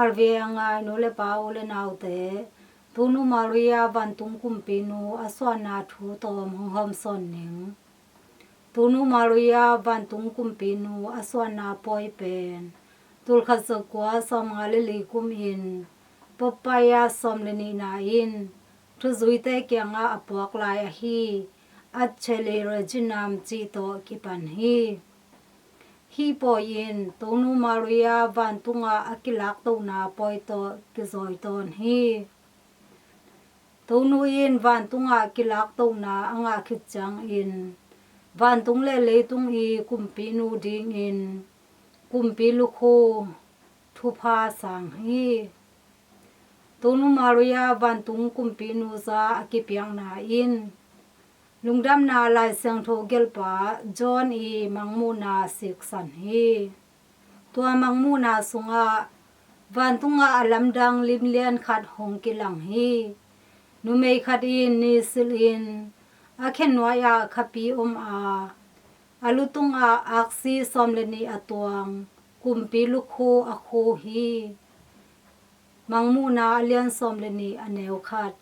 arvianga no le pau le naute Tonu Maria Vantung Kumpinu Asuahna thu tom hom son ning Tonu Maria Vantung Kumpinu Asuahna poi pen tul khazakwa samngale likum in Pope Pius XII na in thuzuite kiangah puak lai hi at Caeli Reginam to kipan hi poin Tonu Maria Vantungah kilaktohna poito kizoiton hi Tonu in Vantungah kilaktohna anga khit ciangin Vantung le leitung i Kumpinu dingin kumpi lukhu thupha sang hi Tonu Maria Vantung Kumpinu za kipiakna in lungdamna laisiangtho gelhpa John i mangmuhna siksan hi tua mangmuhna sunga Vantungah lamdang limlian khat hong kilang hi numei khat in ni sil in akhenwaya khapi a alutung a aksi somleni atuang kumpi lukhu akhu hi mangmuhna alian somleni aneu khat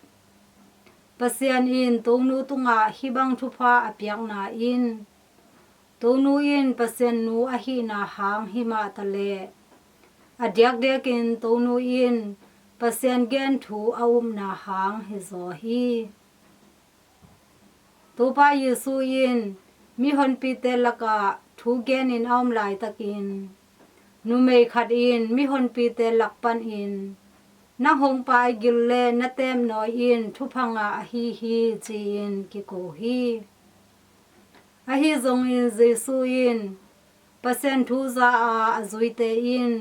Pasian in Tonu tunga hibang thupha apiakna in Tonu in Pasian Nu ahina hang hima tale adyak dek in Tonu in Pasian gen thu na hang hizo hi thupha Yesu in mi hon pite laka thu gen in lai takin numei khat in mi hon pite lakpan in na hong pai gille na tem noi in thuphanga hi chin ki ko hi ahi zong in Jesu in Pasian thu za a thuzuite in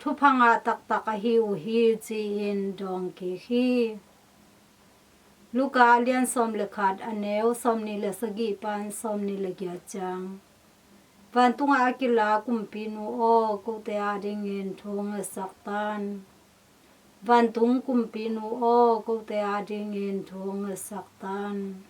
thuphanga tak hi chin dong ki hi Luka lian som le khat aneu som ni le sagi pan som ni le gya chang Vantungah akila Kumpinu o ko te dingin thong saktan Vantung Kumpinu o ko te dingin thong saktan